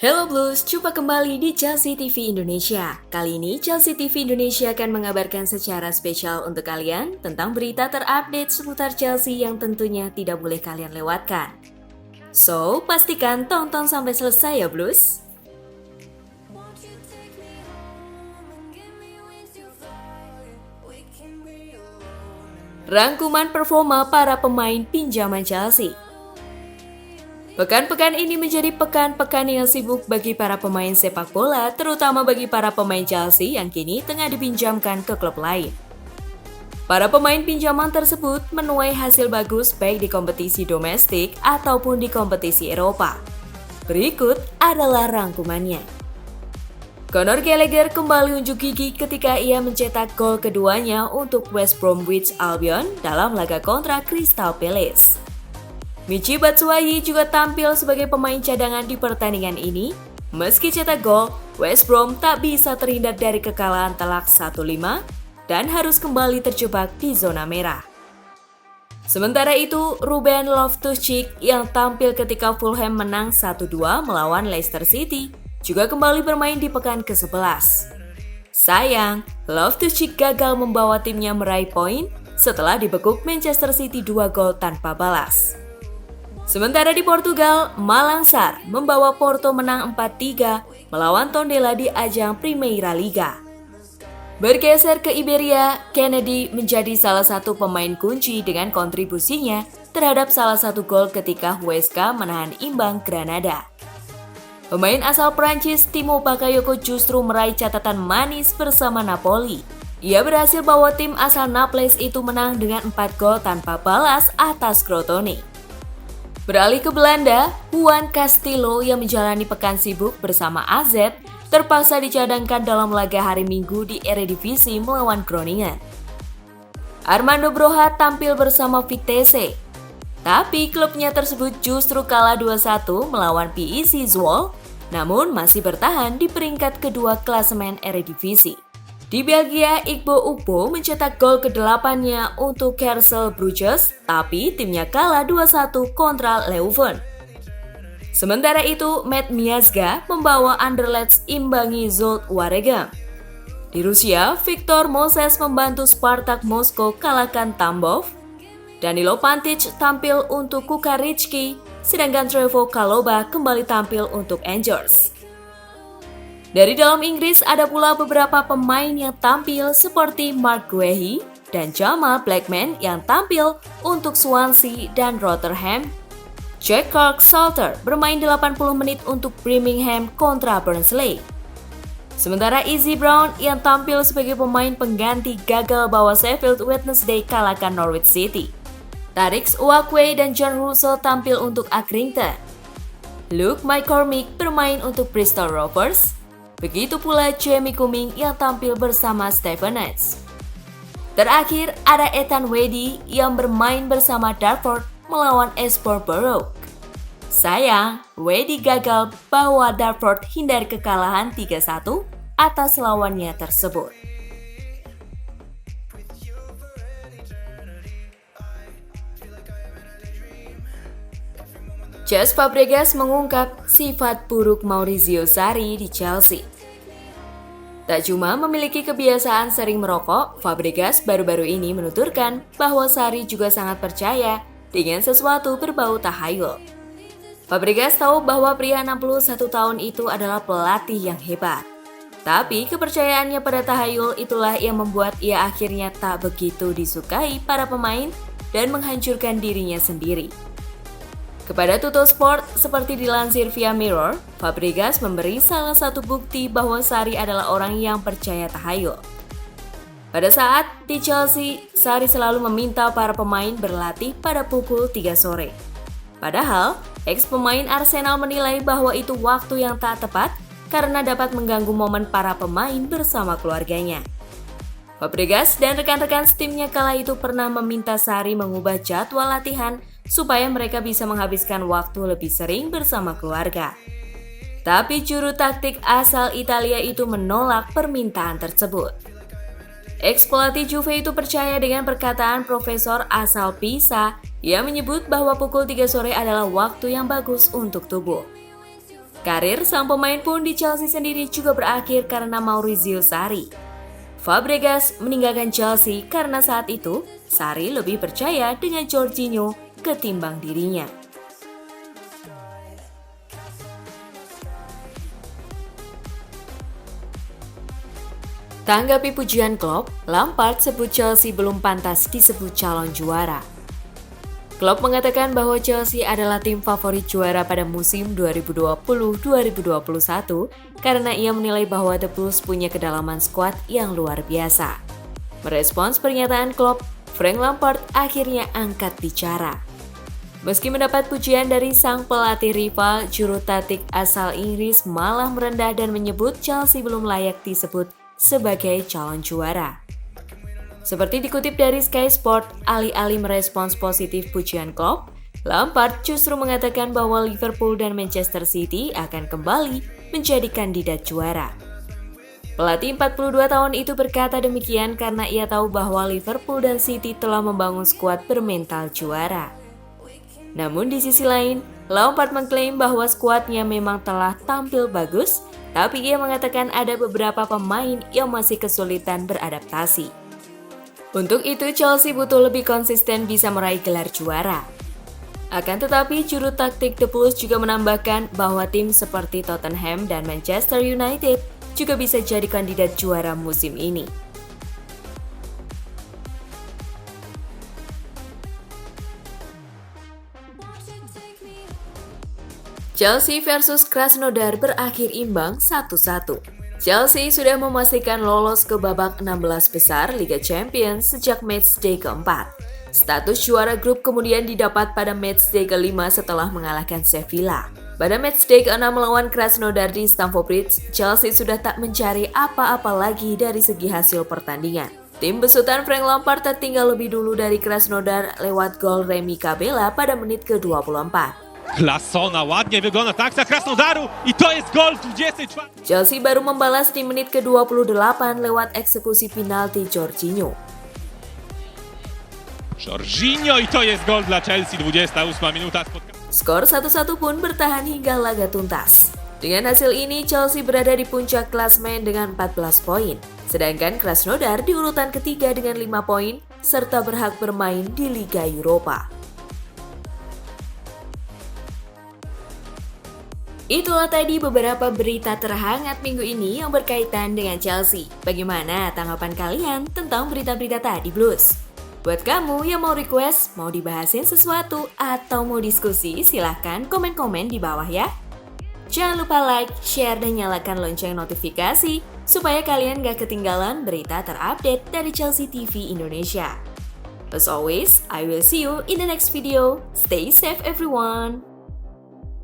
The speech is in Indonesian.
Hello Blues, jumpa kembali di Chelsea TV Indonesia. Kali ini Chelsea TV Indonesia akan mengabarkan secara spesial untuk kalian tentang berita terupdate seputar Chelsea yang tentunya tidak boleh kalian lewatkan. So, pastikan tonton sampai selesai ya Blues. Rangkuman performa para pemain pinjaman Chelsea. Pekan-pekan ini menjadi pekan-pekan yang sibuk bagi para pemain sepak bola, terutama bagi para pemain Chelsea yang kini tengah dipinjamkan ke klub lain. Para pemain pinjaman tersebut menuai hasil bagus baik di kompetisi domestik ataupun di kompetisi Eropa. Berikut adalah rangkumannya. Conor Gallagher kembali unjuk gigi ketika ia mencetak gol keduanya untuk West Bromwich Albion dalam laga kontra Crystal Palace. Michy Batshuayi juga tampil sebagai pemain cadangan di pertandingan ini. Meski cetak gol, West Brom tak bisa terhindar dari kekalahan telak 1-5 dan harus kembali terjebak di zona merah. Sementara itu, Ruben Loftus-Cheek yang tampil ketika Fulham menang 1-2 melawan Leicester City juga kembali bermain di pekan ke-11. Sayang, Loftus-Cheek gagal membawa timnya meraih poin setelah dibekuk Manchester City 2 gol tanpa balas. Sementara di Portugal, Malang Sarr membawa Porto menang 4-3 melawan Tondela di ajang Primeira Liga. Bergeser ke Iberia, Kennedy menjadi salah satu pemain kunci dengan kontribusinya terhadap salah satu gol ketika Huesca menahan imbang Granada. Pemain asal Prancis Timo Bakayoko justru meraih catatan manis bersama Napoli. Ia berhasil bawa tim asal Naples itu menang dengan 4 gol tanpa balas atas Crotone. Beralih ke Belanda, Juan Castillo yang menjalani pekan sibuk bersama AZ terpaksa dicadangkan dalam laga hari Minggu di Eredivisie melawan Groningen. Armando Broja tampil bersama Vitesse, tapi klubnya tersebut justru kalah 2-1 melawan PEC Zwolle, namun masih bertahan di peringkat kedua klasemen Eredivisie. Di Belgia, Igbo Ukbo mencetak gol ke-8-nya untuk Cercle Bruges, tapi timnya kalah 2-1 kontra Leuven. Sementara itu, Matt Miazga membawa Anderlecht imbangi Zulte Waregem. Di Rusia, Viktor Moses membantu Spartak Moskow kalahkan Tambov. Danilo Pantic tampil untuk Kukarychki, sedangkan Trevoh Chalobah kembali tampil untuk Angers. Dari dalam Inggris ada pula beberapa pemain yang tampil seperti Mark Guehi dan Jamal Blackman yang tampil untuk Swansea dan Rotherham. Jack Clarke-Salter bermain 80 menit untuk Birmingham kontra Barnsley. Sementara Izzy Brown yang tampil sebagai pemain pengganti gagal bawa Sheffield Wednesday kalahkan Norwich City. Tariq Uwakwe dan John Russell tampil untuk Accrington. Luke McCormick bermain untuk Bristol Rovers. Begitu pula Jamie Cumming yang tampil bersama Stevenage. Terakhir ada Ethan Wadey yang bermain bersama Dartford melawan Esport Borough. Sayang, Wadey gagal bawa Dartford hindari kekalahan 3-1 atas lawannya tersebut. Cesc Fabregas mengungkap sifat buruk Maurizio Sarri di Chelsea. Tak cuma memiliki kebiasaan sering merokok, Fabregas baru-baru ini menuturkan bahwa Sarri juga sangat percaya dengan sesuatu berbau tahayul. Fabregas tahu bahwa pria 61 tahun itu adalah pelatih yang hebat. Tapi kepercayaannya pada tahayul itulah yang membuat ia akhirnya tak begitu disukai para pemain dan menghancurkan dirinya sendiri. Kepada Tuttosport, seperti dilansir via Mirror, Fabregas memberi salah satu bukti bahwa Sarri adalah orang yang percaya tahayul. Pada saat di Chelsea, Sarri selalu meminta para pemain berlatih pada pukul 3 sore. Padahal, ex-pemain Arsenal menilai bahwa itu waktu yang tak tepat karena dapat mengganggu momen para pemain bersama keluarganya. Fabregas dan rekan-rekan timnya kala itu pernah meminta Sarri mengubah jadwal latihan supaya mereka bisa menghabiskan waktu lebih sering bersama keluarga. Tapi juru taktik asal Italia itu menolak permintaan tersebut. Ex-pelatih Juve itu percaya dengan perkataan profesor asal Pisa yang menyebut bahwa pukul 3 sore adalah waktu yang bagus untuk tubuh. Karir sang pemain pun di Chelsea sendiri juga berakhir karena Maurizio Sarri. Fabregas meninggalkan Chelsea karena saat itu Sarri lebih percaya dengan Jorginho ketimbang dirinya. Tanggapi pujian Klopp, Lampard sebut Chelsea belum pantas disebut calon juara. Klopp mengatakan bahwa Chelsea adalah tim favorit juara pada musim 2020-2021 karena ia menilai bahwa The Blues punya kedalaman skuad yang luar biasa. Merespons pernyataan Klopp, Frank Lampard akhirnya angkat bicara. Meski mendapat pujian dari sang pelatih rival, juru taktik asal Inggris malah merendah dan menyebut Chelsea belum layak disebut sebagai calon juara. Seperti dikutip dari Sky Sport, alih-alih merespons positif pujian Klopp, Lampard justru mengatakan bahwa Liverpool dan Manchester City akan kembali menjadi kandidat juara. Pelatih 42 tahun itu berkata demikian karena ia tahu bahwa Liverpool dan City telah membangun skuad bermental juara. Namun di sisi lain, Lampard mengklaim bahwa skuadnya memang telah tampil bagus, tapi ia mengatakan ada beberapa pemain yang masih kesulitan beradaptasi. Untuk itu, Chelsea butuh lebih konsisten bisa meraih gelar juara. Akan tetapi, juru taktik The Blues juga menambahkan bahwa tim seperti Tottenham dan Manchester United juga bisa jadi kandidat juara musim ini. Chelsea versus Krasnodar berakhir imbang 1-1. Chelsea sudah memastikan lolos ke babak 16 besar Liga Champions sejak matchday keempat. Status juara grup kemudian didapat pada matchday kelima setelah mengalahkan Sevilla. Pada matchday ke-6 melawan Krasnodar di Stamford Bridge, Chelsea sudah tak mencari apa-apa lagi dari segi hasil pertandingan. Tim besutan Frank Lampard tertinggal lebih dulu dari Krasnodar lewat gol Remi Cabella pada menit ke-24. Klasona ładnie wygląda tak za Krasnodaru i to jest gol 24. Chelsea baru membalas di menit ke-28 lewat eksekusi penalti Jorginho. Jorginho i to jest gol dla Chelsea, 28 minuta spotkania. Skor 1-1 pun bertahan hingga laga tuntas. Dengan hasil ini, Chelsea berada di puncak klasemen dengan 14 poin. Sedangkan Krasnodar di urutan ketiga dengan 5 poin, serta berhak bermain di Liga Eropa. Itulah tadi beberapa berita terhangat minggu ini yang berkaitan dengan Chelsea. Bagaimana tanggapan kalian tentang berita-berita tadi, Blues? Buat kamu yang mau request, mau dibahasin sesuatu, atau mau diskusi, silahkan komen-komen di bawah ya. Jangan lupa like, share, dan nyalakan lonceng notifikasi supaya kalian gak ketinggalan berita terupdate dari Chelsea TV Indonesia. As always, I will see you in the next video. Stay safe everyone!